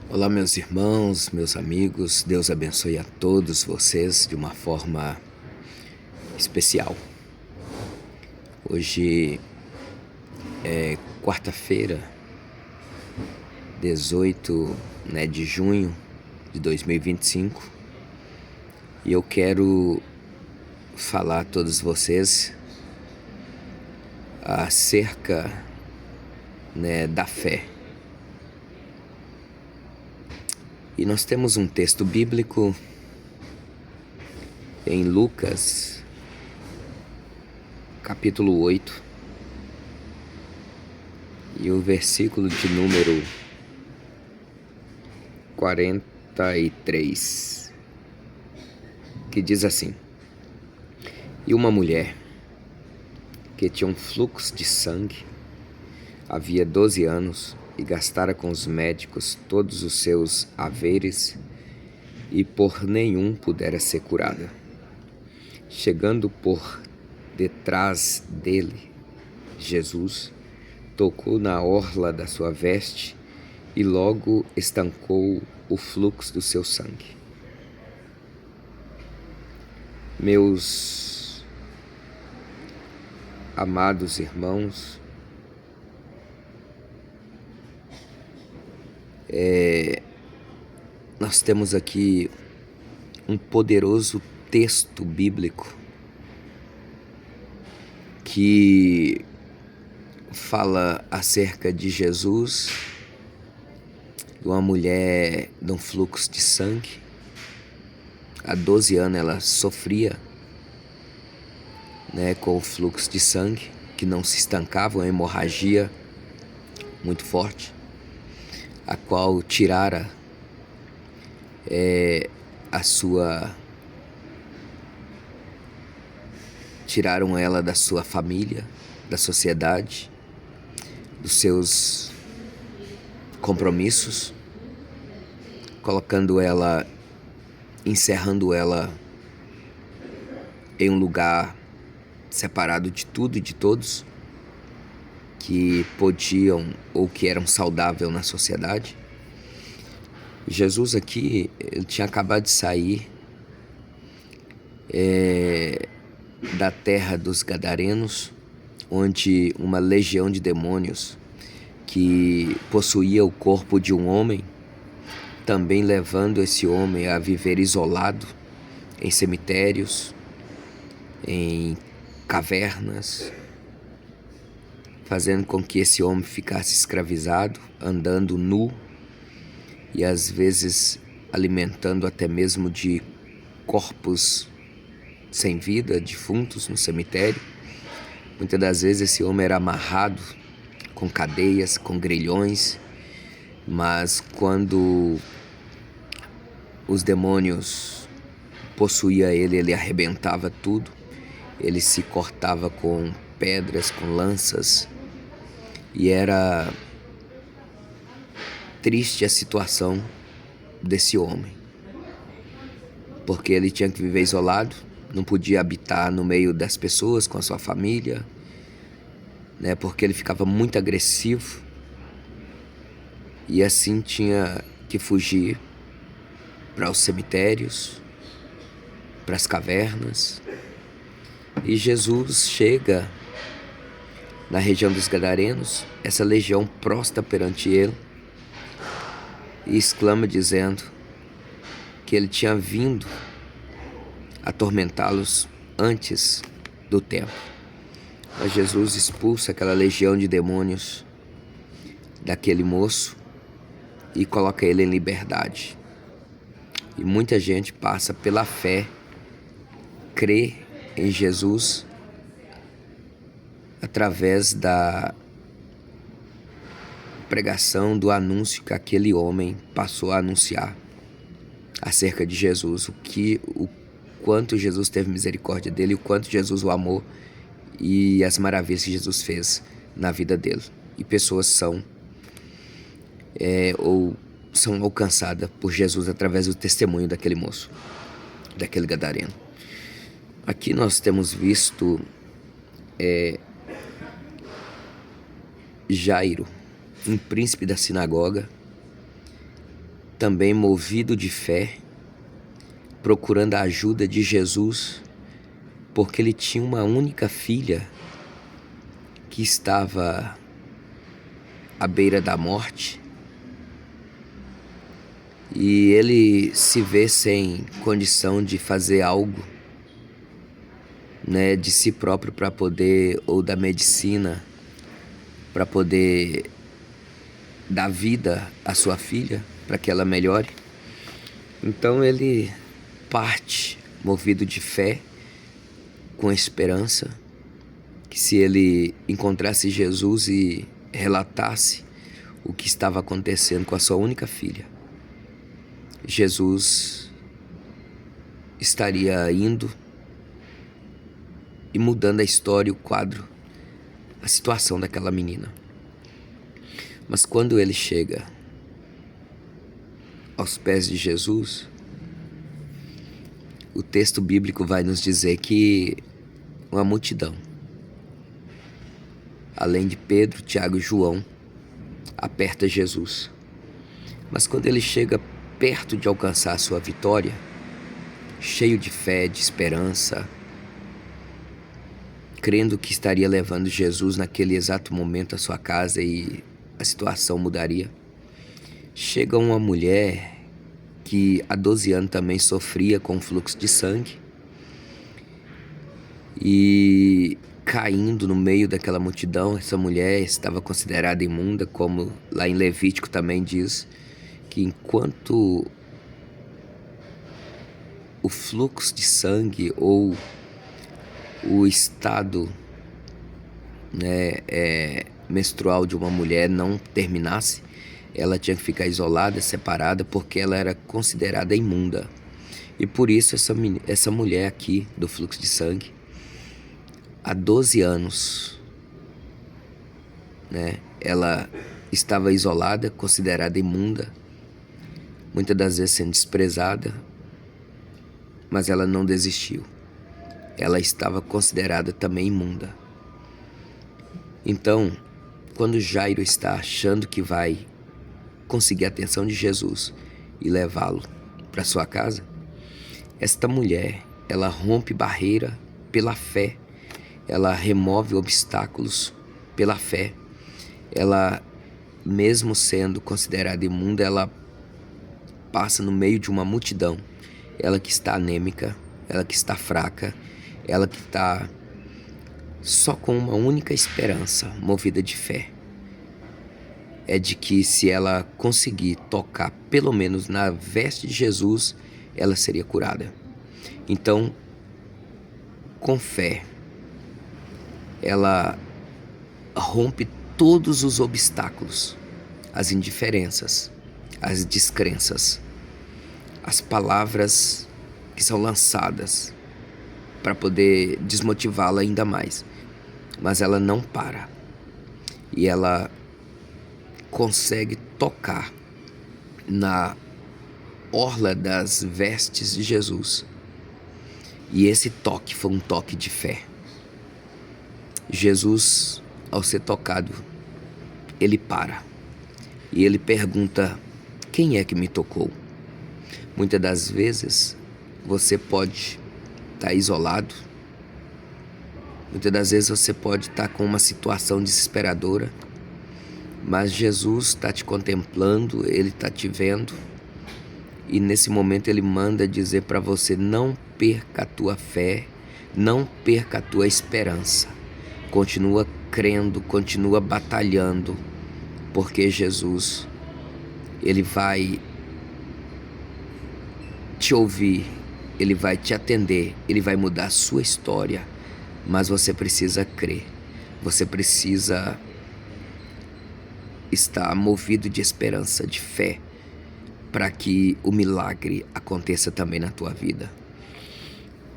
Olá, meus irmãos, meus amigos, Deus abençoe a todos vocês de uma forma especial. Hoje é quarta-feira, 18, de junho de 2025 e eu quero falar a todos vocês acerca da fé. E nós temos um texto bíblico em Lucas, capítulo 8, e o versículo de número 43, que diz assim: E uma mulher que tinha um fluxo de sangue havia 12 anos e gastara com os médicos todos os seus haveres e por nenhum pudera ser curada. Chegando por detrás dele, Jesus tocou na orla da sua veste e logo estancou o fluxo do seu sangue. Meus amados irmãos, nós temos aqui um poderoso texto bíblico que fala acerca de Jesus, de uma mulher de um fluxo de sangue. Há 12 anos ela sofria com o fluxo de sangue, que não se estancava, uma hemorragia muito forte, a qual tirara tiraram ela da sua família, da sociedade, dos seus compromissos, encerrando ela em um lugar separado de tudo e de todos que podiam ou que eram saudáveis na sociedade. Jesus aqui, ele tinha acabado de sair da terra dos Gadarenos, onde uma legião de demônios que possuía o corpo de um homem, também levando esse homem a viver isolado em cemitérios, em cavernas, fazendo com que esse homem ficasse escravizado, andando nu e às vezes alimentando até mesmo de corpos sem vida, defuntos no cemitério. Muitas das vezes esse homem era amarrado com cadeias, com grilhões, mas quando os demônios possuíam ele, ele arrebentava tudo, ele se cortava com pedras, com lanças, e era triste a situação desse homem, porque ele tinha que viver isolado, não podia habitar no meio das pessoas com a sua família, porque ele ficava muito agressivo, e assim tinha que fugir para os cemitérios, para as cavernas. E Jesus chega na região dos Gadarenos, essa legião prostra perante ele e exclama dizendo que ele tinha vindo atormentá-los antes do tempo. Mas Jesus expulsa aquela legião de demônios daquele moço e coloca ele em liberdade. E muita gente passa pela fé, crê em Jesus através da pregação, do anúncio que aquele homem passou a anunciar acerca de Jesus, o quanto Jesus teve misericórdia dele, o quanto Jesus o amou e as maravilhas que Jesus fez na vida dele. E pessoas são alcançadas por Jesus através do testemunho daquele moço, daquele gadareno. Aqui nós temos visto Jairo, um príncipe da sinagoga, também movido de fé, procurando a ajuda de Jesus, porque ele tinha uma única filha que estava à beira da morte, e ele se vê sem condição de fazer algo, né, de si próprio para poder, ou da medicina, para poder dar vida à sua filha, para que ela melhore. Então ele parte movido de fé, com esperança, que se ele encontrasse Jesus e relatasse o que estava acontecendo com a sua única filha, Jesus estaria indo e mudando a história, o quadro, a situação daquela menina. Mas quando ele chega aos pés de Jesus, o texto bíblico vai nos dizer que uma multidão, além de Pedro, Tiago e João, aperta Jesus. Mas quando ele chega perto de alcançar a sua vitória, cheio de fé, de esperança, crendo que estaria levando Jesus naquele exato momento à sua casa e a situação mudaria, chega uma mulher que há 12 anos também sofria com fluxo de sangue, e caindo no meio daquela multidão, essa mulher estava considerada imunda, como lá em Levítico também diz, que enquanto o fluxo de sangue ou o estado, né, menstrual de uma mulher não terminasse, ela tinha que ficar isolada, separada, porque ela era considerada imunda. E por isso essa mulher aqui do fluxo de sangue, há 12 anos, né, ela estava isolada, considerada imunda, muitas das vezes sendo desprezada, mas ela não desistiu. Ela estava considerada também imunda. Então, quando Jairo está achando que vai conseguir a atenção de Jesus e levá-lo para sua casa, esta mulher, ela rompe barreira pela fé, ela remove obstáculos pela fé. Ela, mesmo sendo considerada imunda, ela passa no meio de uma multidão. Ela que está anêmica, ela que está fraca, ela que está só com uma única esperança, movida de fé, é de que se ela conseguir tocar pelo menos na veste de Jesus, ela seria curada. Então, com fé, ela rompe todos os obstáculos, as indiferenças, as descrenças, as palavras que são lançadas para poder desmotivá-la ainda mais. Mas ela não para. E ela consegue tocar na orla das vestes de Jesus. E esse toque foi um toque de fé. Jesus, ao ser tocado, ele para. E ele pergunta: quem é que me tocou? Muitas das vezes você pode estar isolado. Muitas das vezes você pode estar com uma situação desesperadora, mas Jesus está te contemplando, Ele está te vendo, e nesse momento Ele manda dizer para você: não perca a tua fé, não perca a tua esperança, continua crendo, continua batalhando, porque Jesus, Ele vai te ouvir, Ele vai te atender, Ele vai mudar a sua história. Mas você precisa crer, você precisa estar movido de esperança, de fé, para que o milagre aconteça também na tua vida.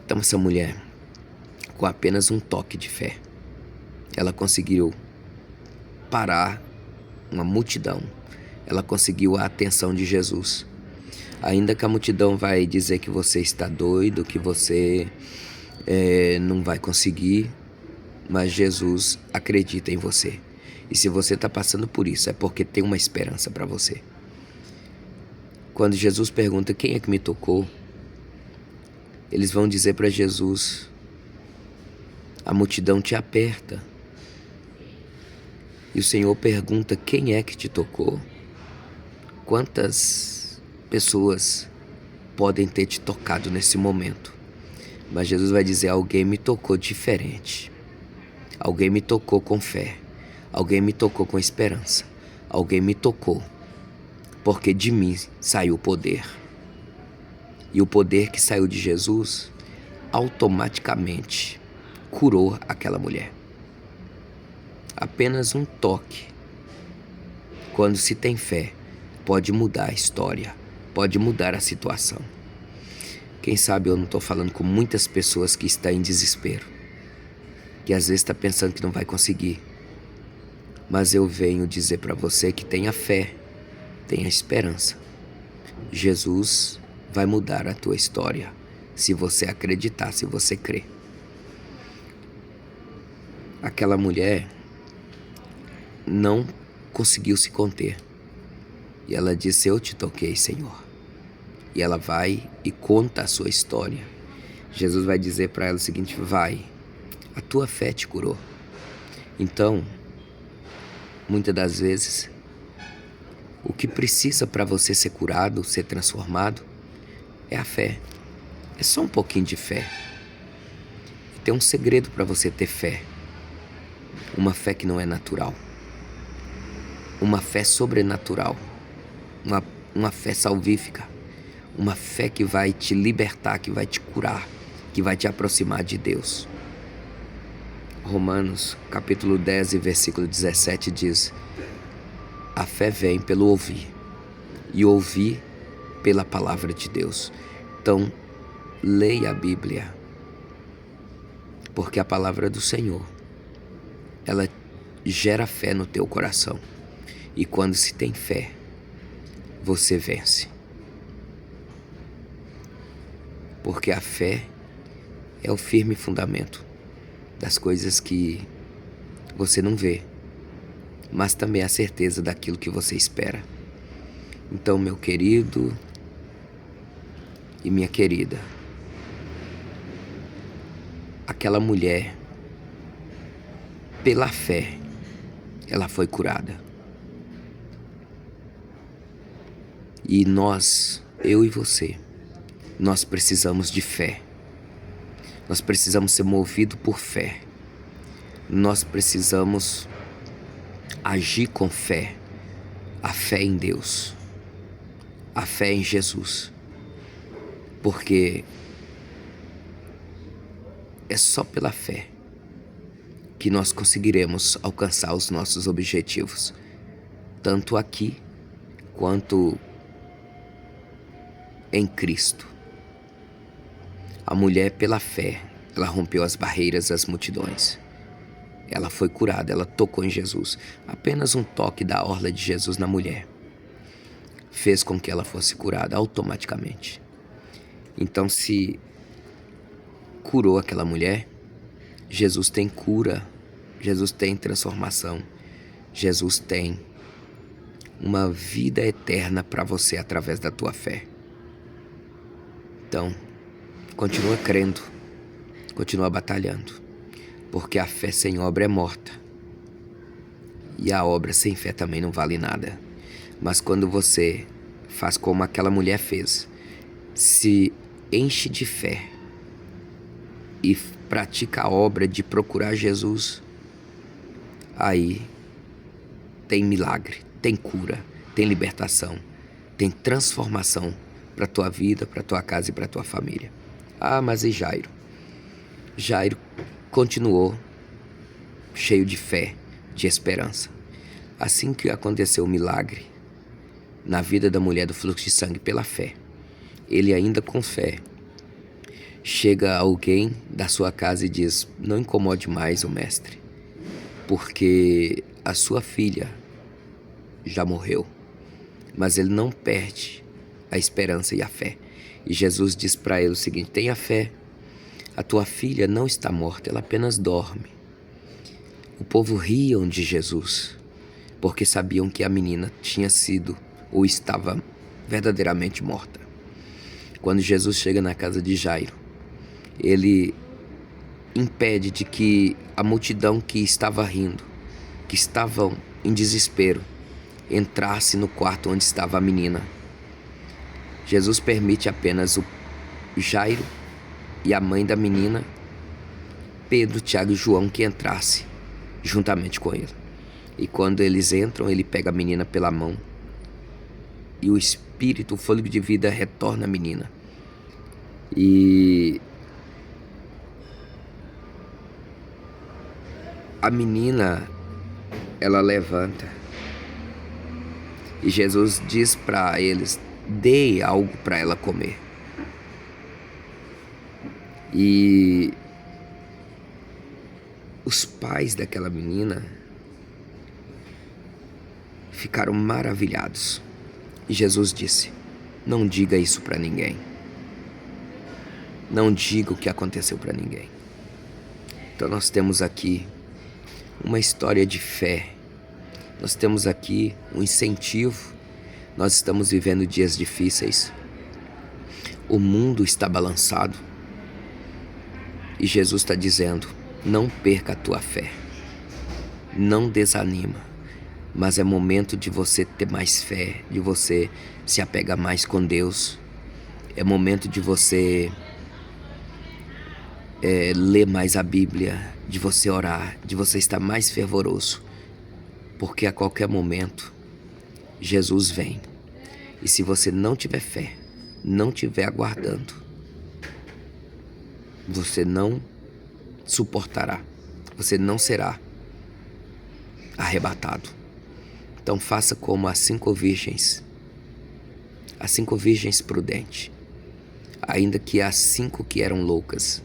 Então essa mulher, com apenas um toque de fé, ela conseguiu parar uma multidão, ela conseguiu a atenção de Jesus. Ainda que a multidão vai dizer que você está doido, que você não vai conseguir, mas Jesus acredita em você. E se você está passando por isso, é porque tem uma esperança para você. Quando Jesus pergunta quem é que me tocou, eles vão dizer para Jesus: a multidão te aperta. E o Senhor pergunta: quem é que te tocou? Quantas pessoas podem ter te tocado nesse momento? Mas Jesus vai dizer: alguém me tocou diferente. Alguém me tocou com fé. Alguém me tocou com esperança. Alguém me tocou porque de mim saiu o poder. E o poder que saiu de Jesus automaticamente curou aquela mulher. Apenas um toque, quando se tem fé, pode mudar a história, pode mudar a situação. Quem sabe eu não estou falando com muitas pessoas que estão em desespero, que às vezes está pensando que não vai conseguir. Mas eu venho dizer para você que tenha fé, tenha esperança. Jesus vai mudar a tua história, se você acreditar, se você crer. Aquela mulher não conseguiu se conter. E ela disse: eu te toquei, Senhor. E ela vai e conta a sua história. Jesus vai dizer para ela o seguinte: vai, a tua fé te curou. Então, muitas das vezes, o que precisa para você ser curado, ser transformado, é a fé. É só um pouquinho de fé. E tem um segredo para você ter fé. Uma fé que não é natural. Uma fé sobrenatural. Uma fé salvífica. Uma fé que vai te libertar, que vai te curar, que vai te aproximar de Deus. Romanos, capítulo 10, versículo 17 diz: a fé vem pelo ouvir, e ouvir pela palavra de Deus. Então, leia a Bíblia, porque a palavra do Senhor, ela gera fé no teu coração. E quando se tem fé, você vence. Porque a fé é o firme fundamento das coisas que você não vê, mas também a certeza daquilo que você espera. Então, meu querido e minha querida, aquela mulher, pela fé, ela foi curada. E nós, eu e você, nós precisamos de fé. Nós precisamos ser movidos por fé. Nós precisamos agir com fé. A fé em Deus. A fé em Jesus. Porque é só pela fé que nós conseguiremos alcançar os nossos objetivos. Tanto aqui quanto em Cristo. A mulher, pela fé, ela rompeu as barreiras das multidões. Ela foi curada, ela tocou em Jesus. Apenas um toque da orla de Jesus na mulher fez com que ela fosse curada automaticamente. Então, se curou aquela mulher, Jesus tem cura, Jesus tem transformação, Jesus tem uma vida eterna para você através da tua fé. Então, continua crendo, continua batalhando, porque a fé sem obra é morta. E a obra sem fé também não vale nada. Mas quando você faz como aquela mulher fez, se enche de fé e pratica a obra de procurar Jesus, aí tem milagre, tem cura, tem libertação, tem transformação para a tua vida, para a tua casa e para a tua família. Ah, mas e Jairo? Jairo continuou cheio de fé, de esperança. Assim que aconteceu o milagre na vida da mulher do fluxo de sangue pela fé, ele ainda com fé, chega alguém da sua casa e diz: não incomode mais o mestre, porque a sua filha já morreu. Mas ele não perde a esperança e a fé. E Jesus diz para ele o seguinte: tenha fé, a tua filha não está morta, ela apenas dorme. O povo riam de Jesus, porque sabiam que a menina tinha sido ou estava verdadeiramente morta. Quando Jesus chega na casa de Jairo, ele impede de que a multidão que estava rindo, que estavam em desespero, entrasse no quarto onde estava a menina. Jesus permite apenas o Jairo e a mãe da menina, Pedro, Tiago e João, que entrasse juntamente com ele. E quando eles entram, ele pega a menina pela mão e o espírito, o fôlego de vida retorna à menina. E a menina, ela levanta e Jesus diz para eles: dê algo para ela comer. E os pais daquela menina ficaram maravilhados. E Jesus disse: não diga isso para ninguém. Não diga o que aconteceu para ninguém. Então nós temos aqui uma história de fé. Nós temos aqui um incentivo. Nós estamos vivendo dias difíceis. O mundo está balançado. E Jesus está dizendo: não perca a tua fé. Não desanima. Mas é momento de você ter mais fé, de você se apegar mais com Deus. É momento de você ler mais a Bíblia, de você orar, de você estar mais fervoroso. Porque a qualquer momento, Jesus vem. E se você não tiver fé, não tiver aguardando, você não suportará. Você não será arrebatado. Então faça como as 5 virgens. As 5 virgens prudentes. Ainda que as 5 que eram loucas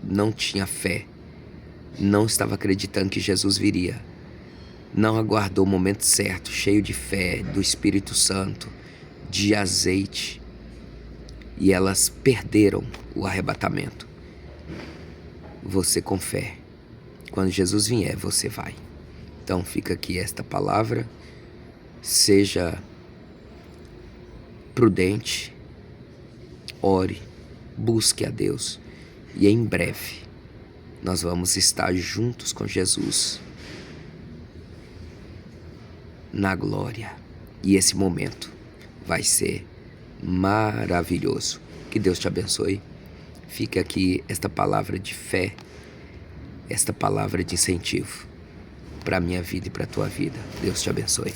não tinha fé, não estava acreditando que Jesus viria, não aguardou o momento certo, cheio de fé, do Espírito Santo, de azeite, e elas perderam o arrebatamento. Você com fé, quando Jesus vier, você vai. Então fica aqui esta palavra. Seja prudente, ore, busque a Deus, e em breve nós vamos estar juntos com Jesus na glória. E esse momento vai ser maravilhoso. Que Deus te abençoe. Fica aqui esta palavra de fé, esta palavra de incentivo para a minha vida e para a tua vida. Deus te abençoe.